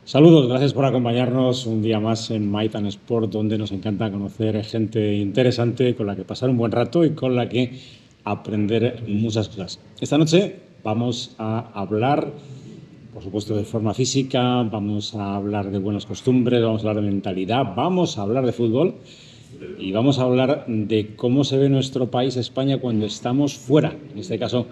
Saludos, gracias por acompañarnos un día más en Maitan Sport, donde nos encanta conocer gente interesante con la que pasar un buen rato y con la que aprender muchas cosas. Esta noche vamos a hablar, por supuesto, de forma física, vamos a hablar de buenas costumbres, vamos a hablar de mentalidad, vamos a hablar de fútbol y vamos a hablar de cómo se ve nuestro país, España, cuando estamos fuera. En este caso,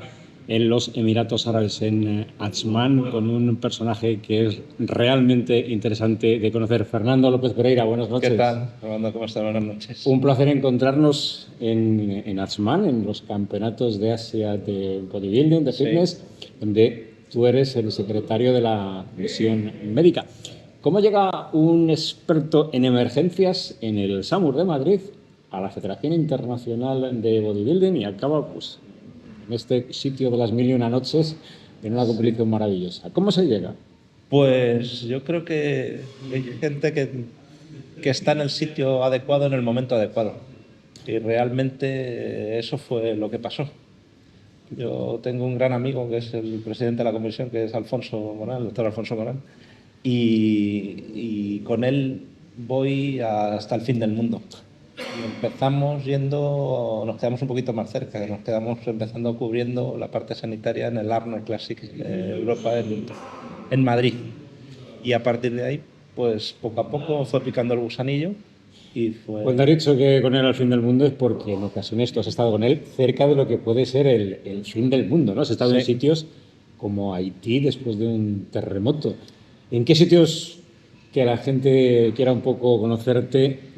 en los Emiratos Árabes, en Ajman, con un personaje que es realmente interesante de conocer. Fernando López Pereira, buenas noches. ¿Qué tal, Fernando? ¿Cómo estás? Buenas noches. Un placer encontrarnos en Ajman, en los campeonatos de Asia de bodybuilding, de fitness, donde tú eres el secretario de la misión médica. ¿Cómo llega un experto en emergencias en el SAMUR de Madrid a la Federación Internacional de Bodybuilding y acaba pues, en este sitio de las mil y una noches en una competición maravillosa? ¿Cómo se llega? Pues yo creo que hay gente que está en el sitio adecuado en el momento adecuado. Y realmente eso fue lo que pasó. Yo tengo un gran amigo que es el presidente de la comisión, que es Alfonso Morán, el doctor Alfonso Morán, y con él voy hasta el fin del mundo. Y empezamos nos quedamos un poquito más cerca, nos quedamos empezando cubriendo la parte sanitaria en el Arnold Classic de Europa en Madrid. Y a partir de ahí, pues poco a poco fue picando el gusanillo y fue... Cuando has dicho que con él al fin del mundo es porque en ocasiones tú has estado con él cerca de lo que puede ser el fin del mundo, ¿no? Has estado en sitios como Haití después de un terremoto. ¿En qué sitios que la gente quiera un poco conocerte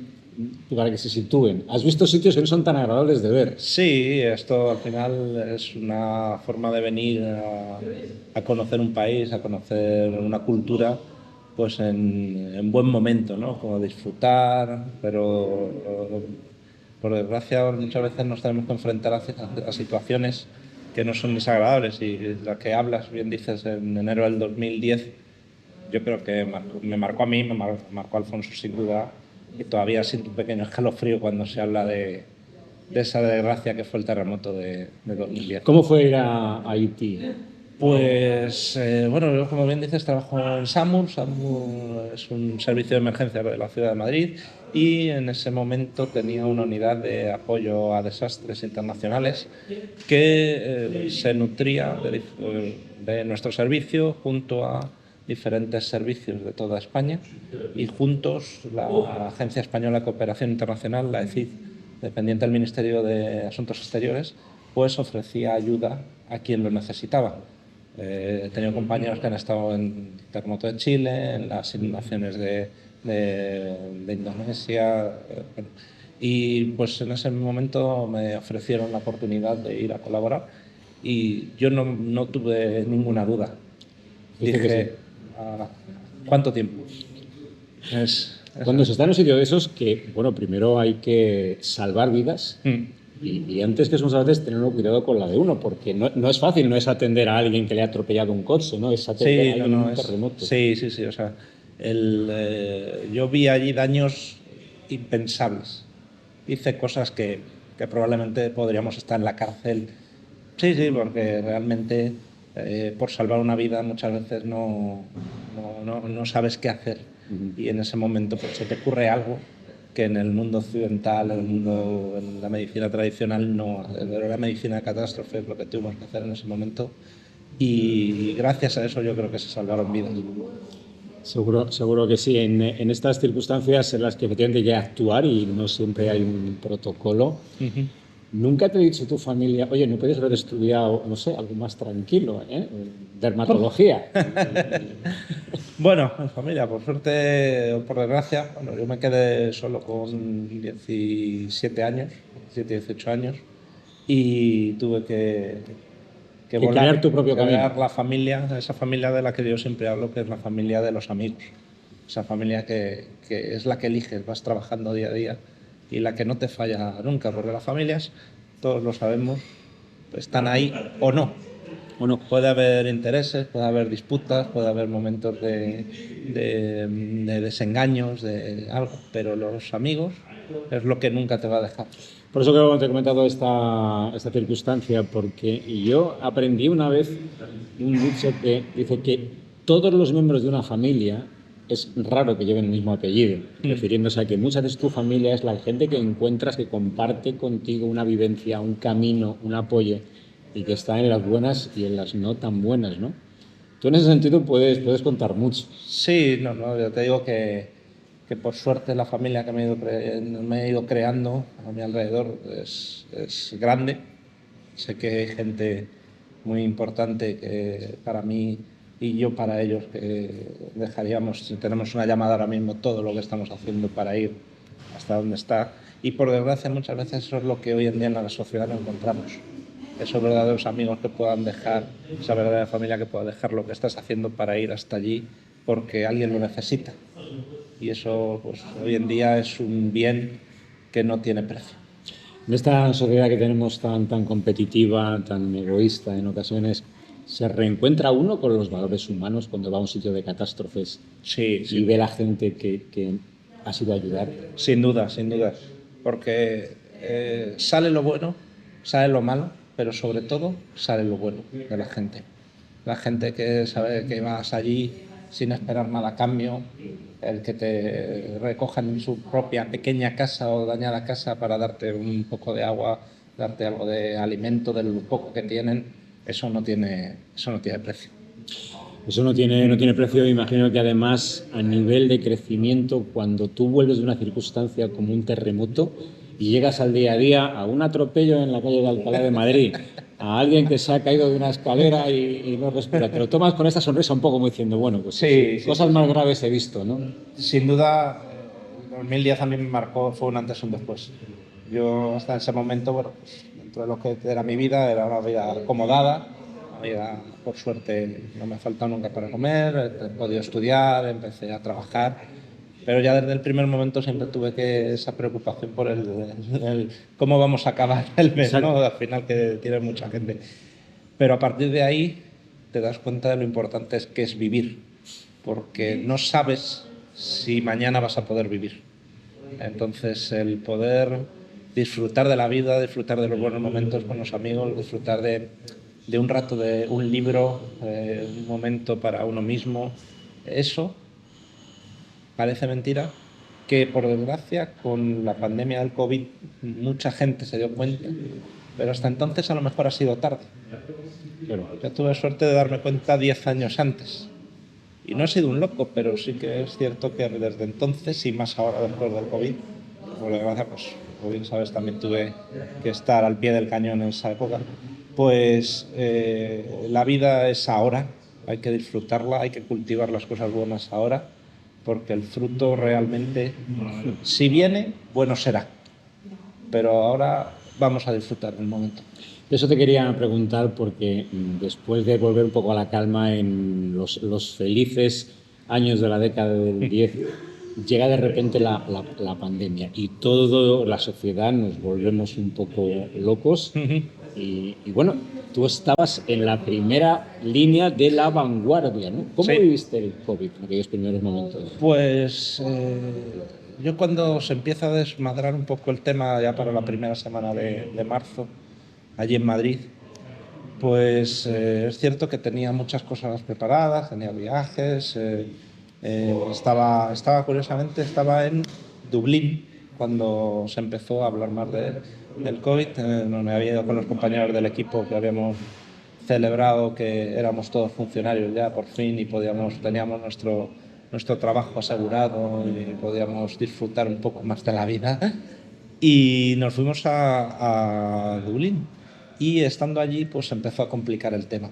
para que se sitúen? ¿Has visto sitios que no son tan agradables de ver? Sí, esto al final es una forma de venir a conocer un país, a conocer una cultura, pues en buen momento, ¿no? Como disfrutar, pero por desgracia muchas veces nos tenemos que enfrentar a situaciones que no son desagradables y la que hablas, bien dices, en enero del 2010, yo creo que me marcó a mí, marcó a Alfonso sin duda, y todavía siento un pequeño escalofrío cuando se habla de esa desgracia que fue el terremoto de 2010. ¿Cómo fue ir a Haití? Pues bueno, yo como bien dices trabajo en SAMUR. SAMUR es un servicio de emergencia de la ciudad de Madrid y en ese momento tenía una unidad de apoyo a desastres internacionales que se nutría de nuestro servicio junto a diferentes servicios de toda España y juntos la Agencia Española de Cooperación Internacional, la ECID, dependiente del Ministerio de Asuntos Exteriores, pues ofrecía ayuda a quien lo necesitaba. He tenido compañeros que han estado en el terremoto de Chile, en las inundaciones de Indonesia, y pues en ese momento me ofrecieron la oportunidad de ir a colaborar y yo no tuve ninguna duda. Dije, ¿cuánto tiempo? Cuando se está en un sitio de esos que, bueno, primero hay que salvar vidas y antes que eso muchas veces tener cuidado con la de uno, porque no es fácil, no es atender a alguien que le ha atropellado un coche, ¿no? Es atender a alguien en un terremoto. Sí, o sea, yo vi allí daños impensables. Hice cosas que probablemente podríamos estar en la cárcel. Sí, porque realmente por salvar una vida muchas veces no sabes qué hacer. Y en ese momento pues, se te ocurre algo que en el mundo occidental, en la medicina tradicional, no. Era la medicina de catástrofe lo que tuvimos que hacer en ese momento. Y gracias a eso yo creo que se salvaron vidas. Seguro que sí. En estas circunstancias en las que efectivamente hay que actuar y no siempre hay un protocolo, ¿nunca te ha dicho tu familia, oye, no puedes haber estudiado, no sé, algo más tranquilo, dermatología? Bueno, en familia, por suerte o por desgracia, bueno, yo me quedé solo con 17 años, 17, 18 años, y tuve que crear tu propio camino. Crear la familia, esa familia de la que yo siempre hablo, que es la familia de los amigos. Esa familia que es la que eliges, vas trabajando día a día y la que no te falla nunca, porque las familias, todos lo sabemos, están ahí o no. Puede haber intereses, puede haber disputas, puede haber momentos de desengaños, de algo, pero los amigos es lo que nunca te va a dejar. Por eso creo que te he comentado esta circunstancia, porque yo aprendí una vez un dicho que dice que todos los miembros de una familia es raro que lleven el mismo apellido, refiriéndose a que muchas veces tu familia es la gente que encuentras que comparte contigo una vivencia, un camino, un apoyo y que está en las buenas y en las no tan buenas, ¿no? Tú en ese sentido puedes contar mucho. Sí, no, no, yo te digo que por suerte la familia que me he ido creando a mi alrededor es grande. Sé que hay gente muy importante que para mí y yo para ellos que dejaríamos, si tenemos una llamada ahora mismo, todo lo que estamos haciendo para ir hasta donde está. Y por desgracia muchas veces eso es lo que hoy en día en la sociedad no encontramos. Esos verdaderos amigos que puedan dejar, esa verdadera familia que pueda dejar lo que estás haciendo para ir hasta allí porque alguien lo necesita. Y eso pues hoy en día es un bien que no tiene precio. En esta sociedad que tenemos tan competitiva, tan egoísta en ocasiones, se reencuentra uno con los valores humanos cuando va a un sitio de catástrofes Sí, y ve la gente que ha sido a ayudar. sin duda, sin duda. Porque sale lo bueno, sale lo malo, pero sobre todo sale lo bueno de la gente. La gente que sabe que vas allí sin esperar nada a cambio, el que te recojan en su propia pequeña casa o dañada casa para darte un poco de agua, darte algo de alimento del poco que tienen, eso no tiene precio. Eso no tiene precio. Imagino que además a nivel de crecimiento, cuando tú vuelves de una circunstancia como un terremoto y llegas al día a día a un atropello en la calle de Alcalá de Madrid, a alguien que se ha caído de una escalera y no respira, te lo tomas con esta sonrisa un poco como diciendo, bueno, pues Sí, sí, cosas sí. más graves he visto, ¿no? Sin duda, el 2010 a mí me marcó, fue un antes y un después. Yo hasta ese momento, bueno, pues, dentro de lo que era mi vida, era una vida acomodada, una vida, por suerte, no me ha faltado nunca para comer, he podido estudiar, empecé a trabajar, pero ya desde el primer momento siempre tuve esa preocupación por el cómo vamos a acabar el mes, ¿no? Exacto. Al final que tiene mucha gente. Pero a partir de ahí te das cuenta de lo importante que es vivir, porque no sabes si mañana vas a poder vivir. Entonces, el poder disfrutar de la vida, disfrutar de los buenos momentos con los amigos, disfrutar de un rato de un libro, un momento para uno mismo, eso parece mentira que por desgracia con la pandemia del COVID mucha gente se dio cuenta, pero hasta entonces a lo mejor ha sido tarde. Claro. Yo tuve suerte de darme cuenta 10 años antes. Y no he sido un loco, pero sí que es cierto que desde entonces y más ahora después del COVID, por desgracia, pues como bien sabes, también tuve que estar al pie del cañón en esa época, pues la vida es ahora, hay que disfrutarla, hay que cultivar las cosas buenas ahora, porque el fruto realmente, si viene, bueno será. Pero ahora vamos a disfrutar del momento. Eso te quería preguntar porque después de volver un poco a la calma en los felices años de la década del 10, llega de repente la pandemia y toda la sociedad nos volvemos un poco locos. Y bueno, tú estabas en la primera línea de la vanguardia, ¿no? ¿Cómo Sí. viviste el COVID en aquellos primeros momentos? Pues yo cuando se empieza a desmadrar un poco el tema ya para la primera semana de marzo, allí en Madrid, pues es cierto que tenía muchas cosas preparadas, tenía viajes, curiosamente, estaba en Dublín cuando se empezó a hablar más del COVID, me había ido con los compañeros del equipo que habíamos celebrado que éramos todos funcionarios ya por fin y teníamos nuestro trabajo asegurado y podíamos disfrutar un poco más de la vida. Y nos fuimos a Dublín y estando allí pues empezó a complicar el tema.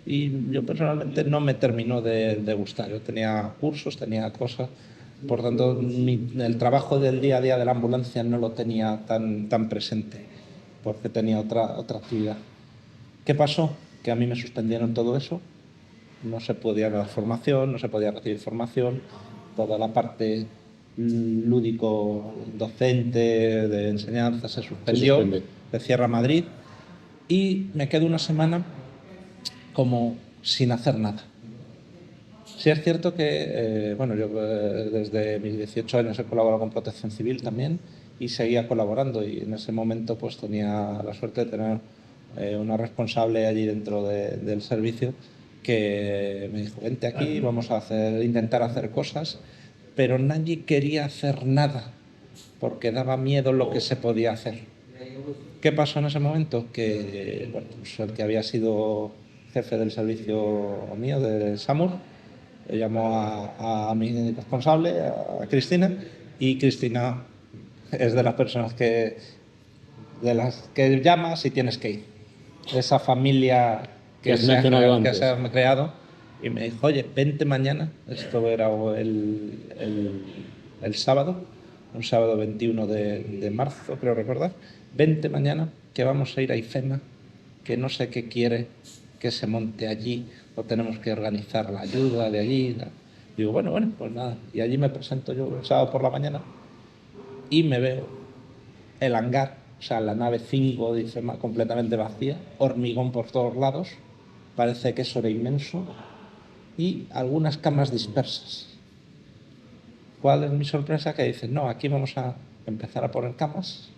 Y yo personalmente no me terminó de gustar. Yo tenía cursos, tenía cosas, por tanto el trabajo del día a día de la ambulancia no lo tenía tan presente porque tenía otra actividad. ¿Qué pasó? Que a mí me suspendieron todo eso, no se podía dar formación, no se podía recibir formación, toda la parte lúdico docente de enseñanza se Se suspendió, suspende. se cierra Madrid y me quedo una semana como sin hacer nada. Sí es cierto que, bueno, yo desde mis 18 años he colaborado con Protección Civil también y seguía colaborando y en ese momento pues tenía la suerte de tener una responsable allí dentro del servicio que me dijo, vente aquí, vamos a intentar hacer cosas, pero nadie quería hacer nada porque daba miedo lo que se podía hacer. ¿Qué pasó en ese momento? Que bueno, pues el que había sido jefe del servicio mío, de SAMUR, le llamó a mi responsable, a Cristina, y Cristina es de las personas de las que llamas y tienes que ir. Esa familia Que has mencionado que antes. se ha creado, y me dijo, oye, vente mañana, esto era el sábado, un sábado 21 de marzo, creo recordar, vente mañana que vamos a ir a IFEMA, que no sé qué quiere que se monte allí, o tenemos que organizar la ayuda de allí. Digo, bueno, pues nada. Y allí me presento yo el sábado por la mañana y me veo el hangar, o sea, la nave 5 de IFEMA completamente vacía, hormigón por todos lados, parece que eso era inmenso, y algunas camas dispersas. ¿Cuál es mi sorpresa? Que dicen, no, aquí vamos a empezar a poner camas.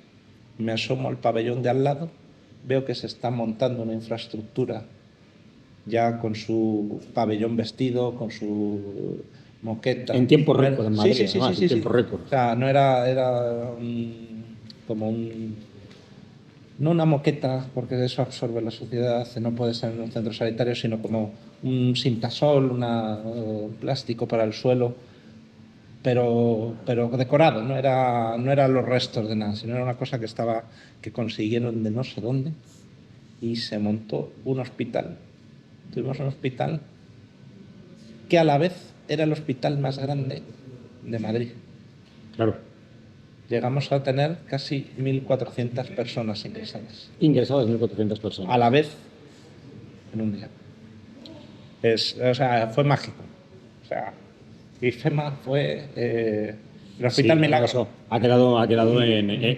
Me asomo al pabellón de al lado, veo que se está montando una infraestructura ya con su pabellón vestido, con su moqueta. En tiempo récord en Madrid, Sí, sí, sí, además, sí, en sí. tiempo récord. O sea, no era como no una moqueta, porque eso absorbe la suciedad, no puede ser en un centro sanitario, sino como un cintasol, un plástico para el suelo, pero decorado, no era los restos de nada, sino era una cosa que consiguieron de no sé dónde, y se montó un hospital. Tuvimos un hospital que a la vez era el hospital más grande de Madrid. Claro. Llegamos a tener casi 1.400 personas ingresadas. Ingresadas 1.400 personas. A la vez, en un día. O sea, fue mágico. O sea, IFEMA fue el Hospital Sí, Milagro. eso ha quedado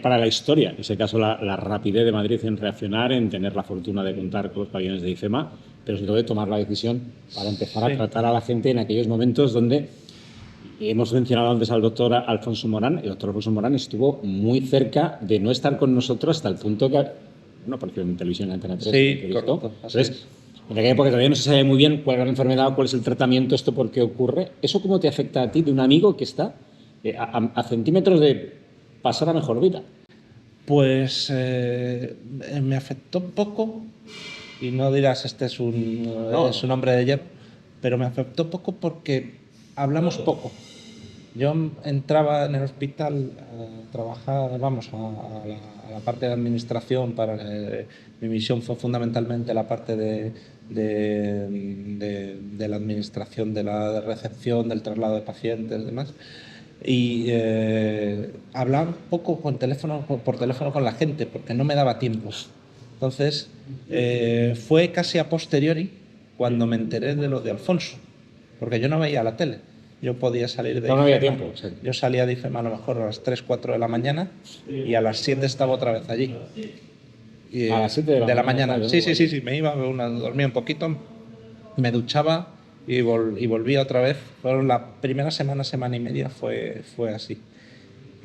para la historia. En ese caso, la rapidez de Madrid en reaccionar, en tener la fortuna de contar con los pabellones de IFEMA, pero sobre todo de tomar la decisión para empezar a tratar a la gente en aquellos momentos donde hemos mencionado antes al doctor Alfonso Morán. El doctor Alfonso Morán estuvo muy cerca de no estar con nosotros hasta el punto que apareció en televisión en Antena 3. Sí, correcto. Entonces, en aquella época todavía no se sabe muy bien cuál era la enfermedad, cuál es el tratamiento, esto por qué ocurre. ¿Eso cómo te afecta a ti de un amigo que está a centímetros de pasar a mejor vida? Pues me afectó poco, y no dirás este es un hombre de hierro, pero me afectó poco porque hablamos poco. Yo entraba en el hospital a trabajar, vamos, a la parte de administración. Mi misión fue fundamentalmente la parte de la administración, de la recepción, del traslado de pacientes y demás. Y hablaba poco por teléfono con la gente, porque no me daba tiempo. Entonces, fue casi a posteriori cuando me enteré de lo de Alfonso, porque yo no veía la tele. Yo podía salir de IFEMA. No había tiempo. Sí. Yo salía de IFEMA a lo mejor a las 3, 4 de la mañana, y a las 7 estaba otra vez allí. Y, a las 7 de la mañana. Sí, me iba, dormía un poquito, me duchaba y volvía otra vez. Fueron la primera semana y media fue así.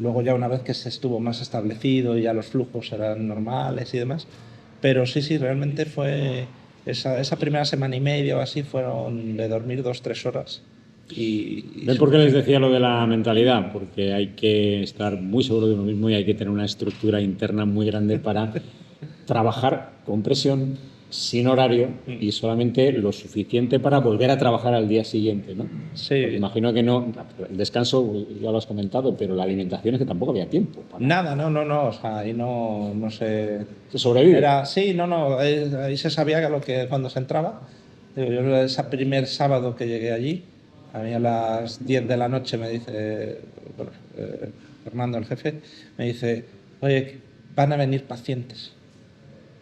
Luego ya una vez que se estuvo más establecido y ya los flujos eran normales y demás. Pero sí, realmente fue esa primera semana y media o así, fueron de dormir 2, 3 horas. ¿Ven por qué les decía lo de la mentalidad? Porque hay que estar muy seguro de uno mismo y hay que tener una estructura interna muy grande para trabajar con presión, sin horario y solamente lo suficiente para volver a trabajar al día siguiente, ¿no? Sí. Porque imagino que no, el descanso ya lo has comentado, pero la alimentación es que tampoco había tiempo. Nada, no, o sea, ahí no se... ¿Se sobrevive? Ahí se sabía que cuando se entraba. Yo ese primer sábado que llegué allí, a mí a las 10 de la noche me dice, Fernando, el jefe, me dice, oye, van a venir pacientes.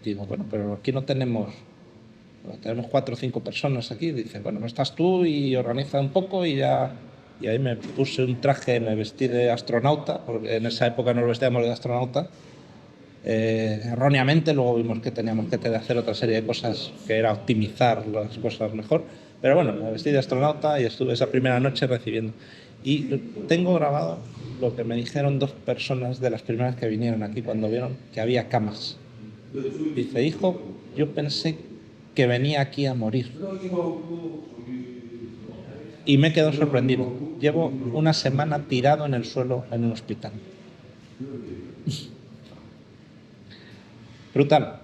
Digo, bueno, pero aquí tenemos 4 o 5 personas aquí. Dice, bueno, estás tú y organiza un poco y ya. Y ahí me puse un traje, me vestí de astronauta, porque en esa época nos vestíamos de astronauta. Erróneamente, luego vimos que teníamos que hacer otra serie de cosas, que era optimizar las cosas mejor. Pero bueno, me vestí de astronauta y estuve esa primera noche recibiendo. Y tengo grabado lo que me dijeron 2 personas de las primeras que vinieron aquí cuando vieron que había camas. Dice, hijo, yo pensé que venía aquí a morir. Y me quedo sorprendido. Llevo una semana tirado en el suelo en un hospital. Brutal,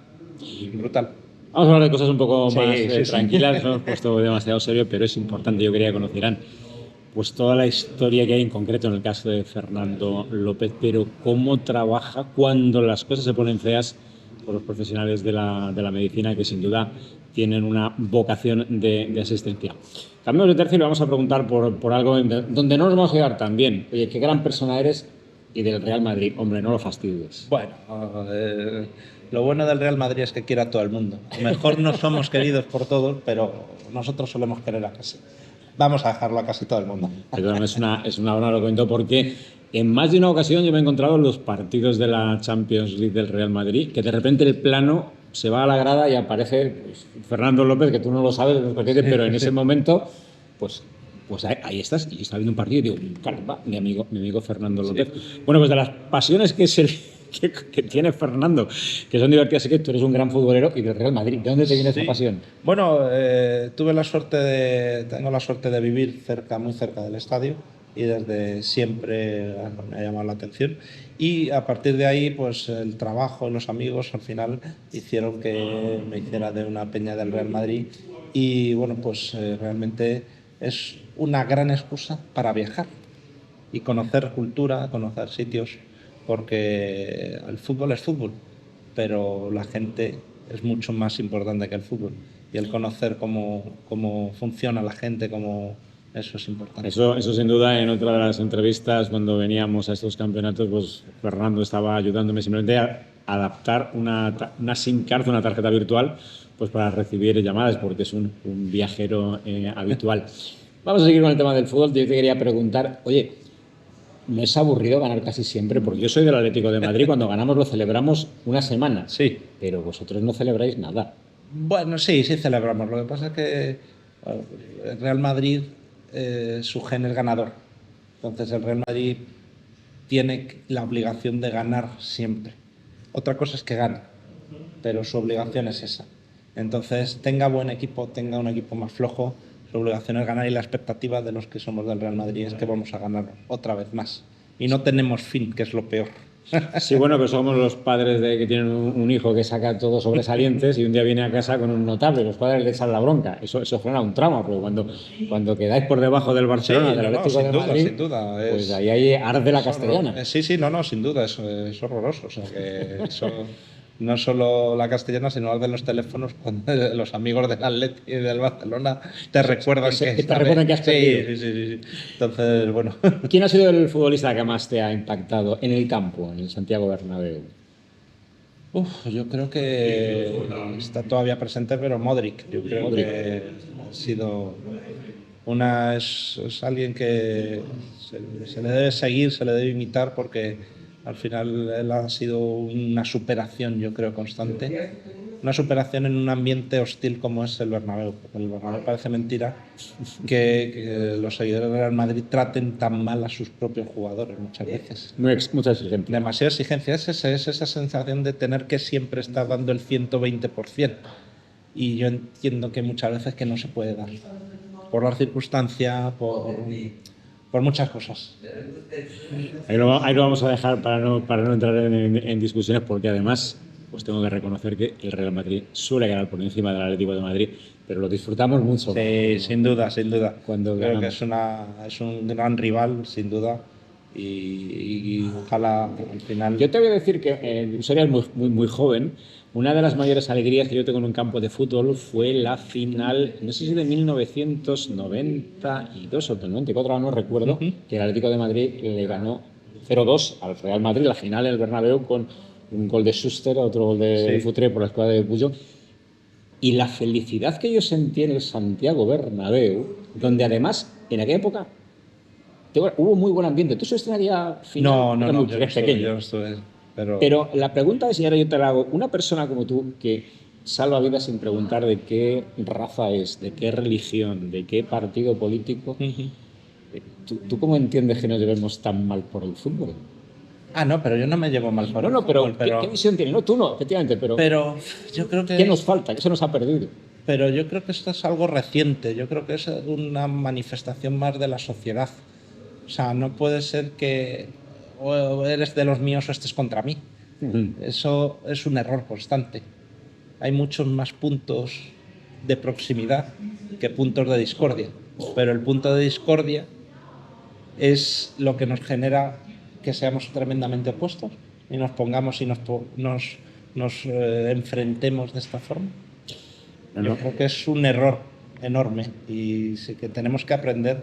brutal. Vamos a hablar de cosas un poco Sí, más sí, sí. tranquilas, no hemos puesto demasiado serio, pero es importante, yo quería que conocieran pues toda la historia que hay en concreto en el caso de Fernando López, pero cómo trabaja cuando las cosas se ponen feas por los profesionales de la medicina, que sin duda tienen una vocación de asistencia. Cambiamos de tercio y le vamos a preguntar por algo donde no nos vamos a llegar tan bien. Oye, qué gran persona eres y del Real Madrid. Hombre, no lo fastidies. Bueno, lo bueno del Real Madrid es que quiere a todo el mundo. A lo mejor no somos queridos por todos, pero nosotros solemos querer a casi. Vamos a dejarlo a casi todo el mundo. Perdón, es una broma, lo comento porque en más de una ocasión yo me he encontrado en los partidos de la Champions League del Real Madrid, que de repente el plano se va a la grada y aparece pues, Fernando López, que tú no lo sabes, pero en ese momento, pues ahí estás, y está viendo un partido y digo, caramba, mi amigo Fernando López. Sí. Bueno, pues de las pasiones que tiene Fernando, que son divertidas, sé que tú eres un gran futbolero y del Real Madrid. ¿De dónde te viene esa pasión? Bueno, tengo la suerte de vivir muy cerca del estadio, y desde siempre me ha llamado la atención. Y a partir de ahí, pues el trabajo y los amigos al final hicieron que me hiciera de una peña del Real Madrid. Y bueno, pues realmente es una gran excusa para viajar y conocer cultura, conocer sitios, porque el fútbol es fútbol, pero la gente es mucho más importante que el fútbol. Y el conocer cómo funciona la gente, eso es importante. Eso sin duda, en otra de las entrevistas, cuando veníamos a estos campeonatos, pues Fernando estaba ayudándome simplemente a adaptar una SIM card, una tarjeta virtual, pues para recibir llamadas, porque es un viajero habitual. Vamos a seguir con el tema del fútbol. Yo te quería preguntar, oye, ¿no es aburrido ganar casi siempre? Porque yo soy del Atlético de Madrid, cuando ganamos lo celebramos una semana. Sí. Pero vosotros no celebráis nada. Bueno, sí celebramos. Lo que pasa es que el Real Madrid, su gen es ganador. Entonces el Real Madrid tiene la obligación de ganar siempre. Otra cosa es que gane, pero su obligación es esa. Entonces, tenga buen equipo, tenga un equipo más flojo, su obligación es ganar, y la expectativa de los que somos del Real Madrid es que vamos a ganar otra vez más. Y no tenemos fin, que es lo peor. Sí, bueno, pero somos los padres que tienen un hijo que saca todos sobresalientes y un día viene a casa con un notable. Los padres le echan la bronca. Eso genera un trauma, pero cuando quedáis por debajo del Barcelona, sí, del Atlético de Madrid, sin duda, pues ahí arde la castellana. Sí, sin duda, es horroroso. O sea, que eso... No solo la castellana, sino arden los teléfonos cuando los amigos del Atleti y del Barcelona te recuerdan que has perdido. Sí. Entonces, bueno. ¿Quién ha sido el futbolista que más te ha impactado en el campo, en el Santiago Bernabéu? Yo creo que está todavía presente, pero Modric. Yo creo que ha sido es alguien que se le debe seguir, se le debe imitar, porque al final él ha sido una superación, yo creo, constante. Una superación en un ambiente hostil como es el Bernabéu. El Bernabéu parece mentira que los seguidores del Real Madrid traten tan mal a sus propios jugadores muchas veces. Mucha exigencia. Demasiada exigencia. Es esa sensación de tener que siempre estar dando el 120%. Y yo entiendo que muchas veces que no se puede dar. Por la circunstancia, por muchas cosas. Ahí lo vamos a dejar para no entrar en discusiones, porque además pues tengo que reconocer que el Real Madrid suele ganar por encima del Atlético de Madrid, pero lo disfrutamos mucho. Sí, sin duda. Cuando creo que es un gran rival, sin duda, y ojalá al final... Yo te voy a decir que tú serías muy joven. Una de las mayores alegrías que yo tengo en un campo de fútbol fue la final, no sé si de 1992 o del 94, no recuerdo, que el Atlético de Madrid le ganó 0-2 al Real Madrid, la final en el Bernabéu, con un gol de Schuster, otro gol de Futre por la escuadra de Puyol. Y la felicidad que yo sentí en el Santiago Bernabéu, donde además, en aquella época, hubo muy buen ambiente. ¿Tú estuviste en aquella final? No, yo no estuve. Pero la pregunta es, y ahora yo te la hago, una persona como tú que salva vidas sin preguntar de qué raza es, de qué religión, de qué partido político, ¿tú cómo entiendes que nos llevemos tan mal por el fútbol? No, pero yo no me llevo mal por el fútbol. ¿Qué visión tiene? No, tú no, efectivamente, pero yo creo que... ¿qué nos falta? ¿Qué se nos ha perdido? pero yo creo que esto es algo reciente, yo creo que es una manifestación más de la sociedad. O sea, no puede ser que o eres de los míos o estés contra mí. Eso es un error constante. Hay muchos más puntos de proximidad que puntos de discordia, pero el punto de discordia es lo que nos genera que seamos tremendamente opuestos y nos pongamos y nos enfrentemos de esta forma. Yo creo que es un error enorme y sí que tenemos que aprender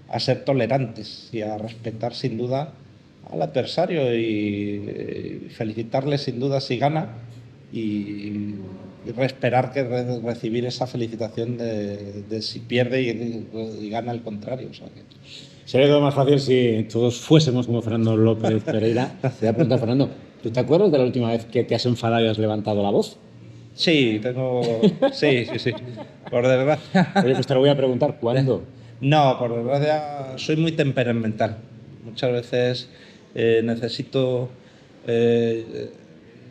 a ser tolerantes y a respetar sin duda al adversario y felicitarle sin duda si gana y esperar que recibir esa felicitación de si pierde y gana el contrario. O sea que... Sería todo más fácil si todos fuésemos como Fernando López Pereira. Te voy a preguntar, Fernando, ¿tú te acuerdas de la última vez que te has enfadado y has levantado la voz? Sí, Sí, sí, sí. Por desgracia. Oye, pues te lo voy a preguntar, ¿cuándo? No, por desgracia, soy muy temperamental. Muchas veces necesito. eh,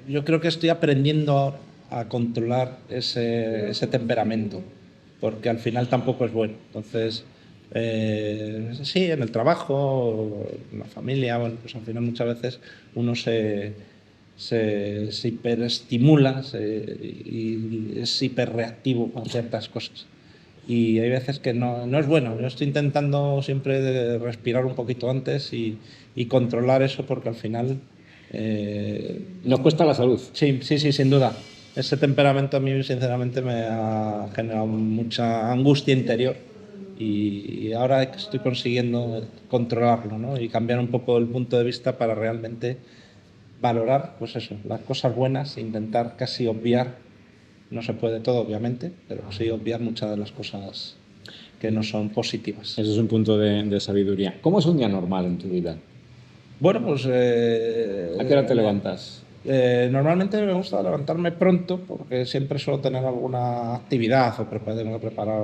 yo creo que estoy aprendiendo ahora a controlar ese temperamento, porque al final tampoco es bueno. Entonces, sí, en el trabajo, en la familia, bueno, pues al final muchas veces uno se hiperestimula y es hiperreactivo a ciertas cosas. Y hay veces que no es bueno. Yo estoy intentando siempre de respirar un poquito antes y controlar eso porque al final... Nos cuesta la salud. Sí, sí, sí, sin duda. Ese temperamento a mí sinceramente me ha generado mucha angustia interior y ahora estoy consiguiendo controlarlo, ¿no? Y cambiar un poco el punto de vista para realmente valorar, pues eso, las cosas buenas e intentar casi obviar, no se puede todo obviamente, pero sí obviar muchas de las cosas que no son positivas. Eso es un punto de sabiduría. ¿Cómo es un día normal en tu vida? Bueno, pues... ¿A qué hora te levantas? Normalmente me gusta levantarme pronto porque siempre suelo tener alguna actividad o tengo que preparar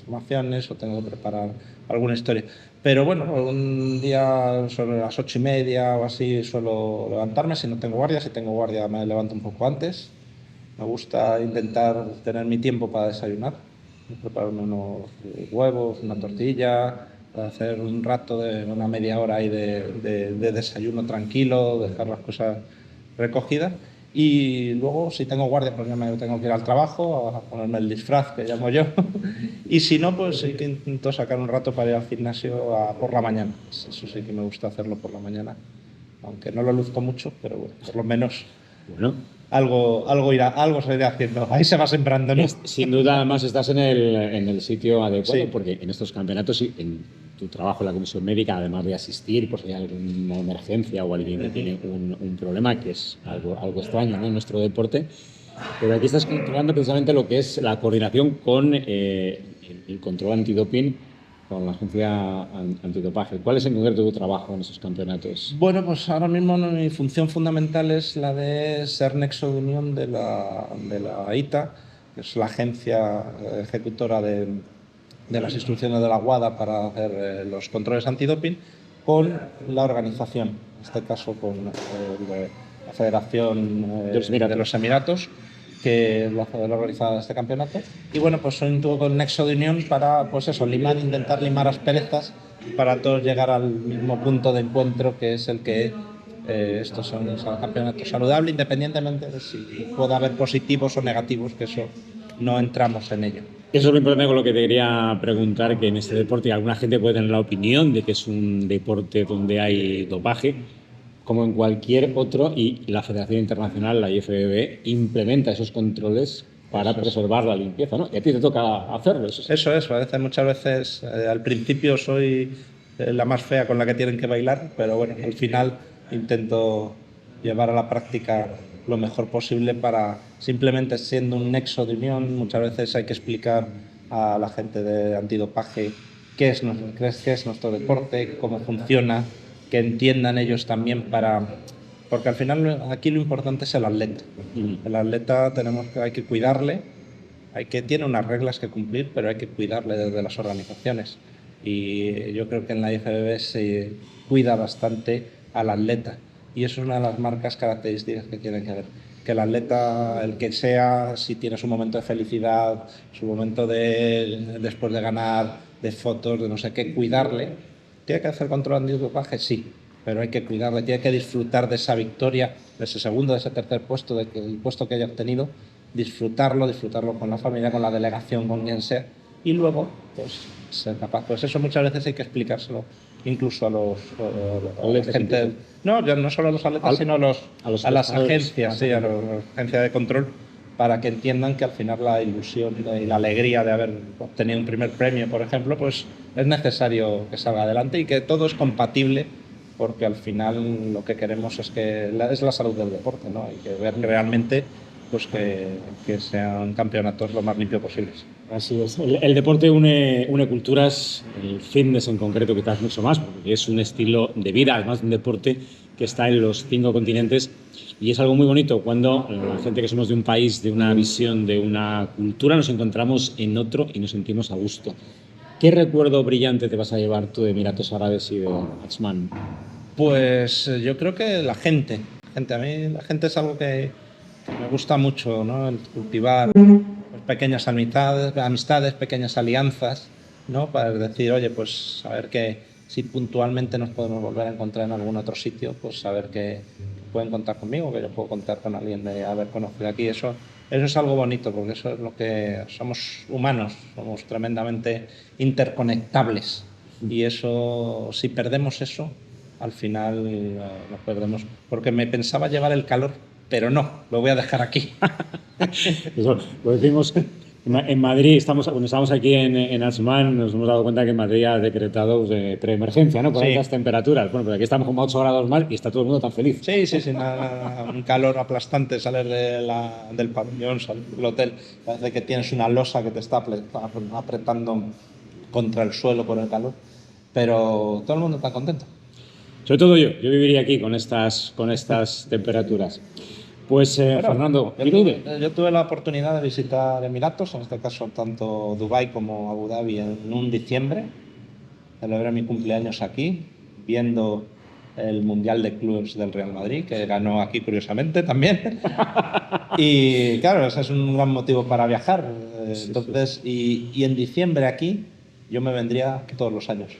formaciones o tengo que preparar alguna historia. Pero bueno, un día sobre las 8:30 o así suelo levantarme si no tengo guardia. Si tengo guardia me levanto un poco antes. Me gusta intentar tener mi tiempo para desayunar, prepararme unos huevos, una tortilla, para hacer un rato de una media hora ahí de desayuno tranquilo, dejar las cosas recogidas. Y luego, si tengo guardia, pues ya me tengo que ir al trabajo a ponerme el disfraz que llamo yo. Y si no, pues sí que intento sacar un rato para ir al gimnasio por la mañana. Eso sí que me gusta hacerlo por la mañana, aunque no lo luzco mucho, pero bueno, por lo menos Bueno, algo se irá haciendo. Ahí se va sembrando, ¿no? sin duda, además, estás en el sitio adecuado, Sí. porque en estos campeonatos y en tu trabajo en la comisión médica, además de asistir por si hay alguna emergencia o alguien que tiene un problema, que es algo extraño, ¿no?, en nuestro deporte, pero aquí estás controlando precisamente lo que es la coordinación con el control antidoping con la agencia antidopaje. ¿Cuál es en concreto tu trabajo en esos campeonatos? Bueno, pues ahora mismo mi función fundamental es la de ser nexo de unión de la ITA, que es la agencia ejecutora de las instrucciones de la WADA para hacer los controles antidoping, con la organización, en este caso con la Federación de los Emiratos, que es la organizada de este campeonato. Y bueno, pues soy un poco el nexo de unión para, pues eso, intentar limar asperezas para todos llegar al mismo punto de encuentro, que es el que estos son un campeonato saludable, independientemente de si pueda haber positivos o negativos, que eso no entramos en ello. Eso es lo importante con lo que te quería preguntar, que en este deporte alguna gente puede tener la opinión de que es un deporte donde hay dopaje, como en cualquier otro, y la Federación Internacional, la IFBB, implementa esos controles para preservar la limpieza, ¿no? Y a ti te toca hacerlo. Eso es, muchas veces al principio soy la más fea con la que tienen que bailar, pero bueno, al final intento llevar a la práctica lo mejor posible para, simplemente siendo un nexo de unión, muchas veces hay que explicar a la gente de antidopaje qué es nuestro deporte, cómo funciona, que entiendan ellos también porque al final aquí lo importante es el atleta. El atleta hay que cuidarle, tiene unas reglas que cumplir, pero hay que cuidarle desde las organizaciones. Y yo creo que en la IFBB se cuida bastante al atleta. Y eso es una de las marcas características que tiene que haber. que el atleta, el que sea, si tiene su momento de felicidad, su momento después de ganar, de fotos, de no sé qué, cuidarle. ¿Tiene que hacer control antidopaje? Sí, pero hay que cuidarle, tiene que disfrutar de esa victoria, de ese segundo, de ese tercer puesto, del puesto que haya obtenido, disfrutarlo con la familia, con la delegación, con quien sea, y luego pues ser capaz. Pues eso muchas veces hay que explicárselo incluso a la gente, no solo a los atletas, sino a las agencias, sí, a las agencias de control, para que entiendan que al final la ilusión y la alegría de haber obtenido un primer premio, por ejemplo, pues es necesario que salga adelante y que todo es compatible, porque al final lo que queremos es la salud del deporte, ¿no? Hay que ver que realmente pues que sean campeonatos lo más limpio posibles. Así es. El deporte une culturas, el fitness en concreto quizás mucho más, porque es un estilo de vida, además de un deporte que está en los 5 continentes, y es algo muy bonito cuando la gente que somos de un país, de una visión, de una cultura, nos encontramos en otro y nos sentimos a gusto. ¿Qué recuerdo brillante te vas a llevar tú de Emiratos Árabes y de Ajman? Pues yo creo que la gente. A mí la gente es algo que me gusta mucho, ¿no? El cultivar pues, pequeñas amistades, pequeñas alianzas, ¿no? Para decir, oye, pues saber que si puntualmente nos podemos volver a encontrar en algún otro sitio, pues saber que pueden contar conmigo, que yo puedo contar con alguien de haber conocido aquí. Eso es algo bonito, porque eso es lo que somos humanos, somos tremendamente interconectables. Y eso, si perdemos eso, al final nos perdemos. Porque me pensaba llevar el calor, pero no, lo voy a dejar aquí. Eso, lo decimos en Madrid, cuando estamos aquí en Ajman, nos hemos dado cuenta que Madrid ha decretado preemergencia, ¿no? Por Sí. estas temperaturas. Bueno, pero aquí estamos como a 8 grados más y está todo el mundo tan feliz. Sí, un calor aplastante, sales del pabellón, salir del hotel, parece que tienes una losa que te está apretando contra el suelo por el calor, pero todo el mundo está contento. Sobre todo yo viviría aquí con estas temperaturas. Pues Fernando, yo tuve la oportunidad de visitar Emiratos, en este caso tanto Dubái como Abu Dhabi, en un diciembre. Celebré mi cumpleaños aquí, viendo el Mundial de Clubes del Real Madrid, que ganó aquí curiosamente también. Y claro, ese es un gran motivo para viajar. Entonces, y en diciembre aquí, yo me vendría todos los años.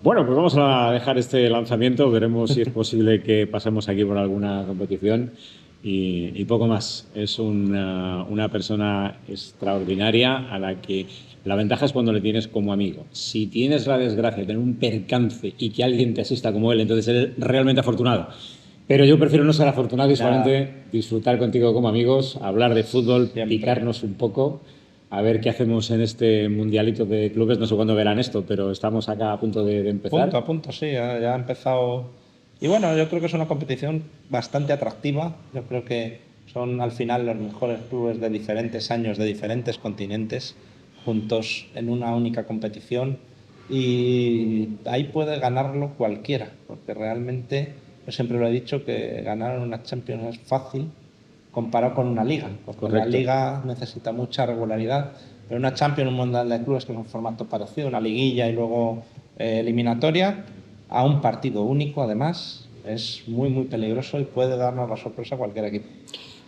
Bueno, pues vamos a dejar este lanzamiento, veremos si es posible que pasemos aquí por alguna competición y poco más. Es una persona extraordinaria a la que la ventaja es cuando le tienes como amigo. Si tienes la desgracia de tener un percance y que alguien te asista como él, entonces eres realmente afortunado. Pero yo prefiero no ser afortunado y solamente disfrutar contigo como amigos, hablar de fútbol, Siempre. picarnos un poco. A ver qué hacemos en este mundialito de clubes. No sé cuándo verán esto, pero estamos acá a punto de empezar. A punto, sí, ya ha empezado. Y bueno, yo creo que es una competición bastante atractiva. Yo creo que son al final los mejores clubes de diferentes años, de diferentes continentes, juntos en una única competición. Y ahí puede ganarlo cualquiera, porque realmente, yo siempre lo he dicho, que ganar una Champions es fácil comparado con una liga, porque Correcto. la liga necesita mucha regularidad, pero una Champions, un Mundial de Clubes, que es un formato parecido, una liguilla y luego eliminatoria, a un partido único además, es muy muy peligroso y puede darnos la sorpresa a cualquier equipo.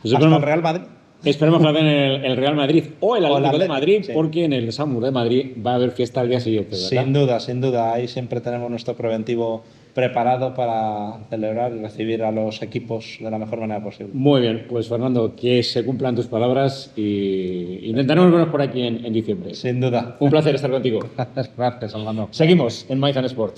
Pues Hasta el Real Madrid. Esperemos que la den el Real Madrid o el Atlético de Madrid, sí. porque en el Samur de Madrid va a haber fiesta al día siguiente, ¿verdad? Sin duda. Ahí siempre tenemos nuestro preventivo preparado para celebrar y recibir a los equipos de la mejor manera posible. Muy bien, pues Fernando, que se cumplan tus palabras y intentaremos vernos por aquí en diciembre. Sin duda. Un placer estar contigo. Gracias, Armando. Seguimos en Maidan Sport.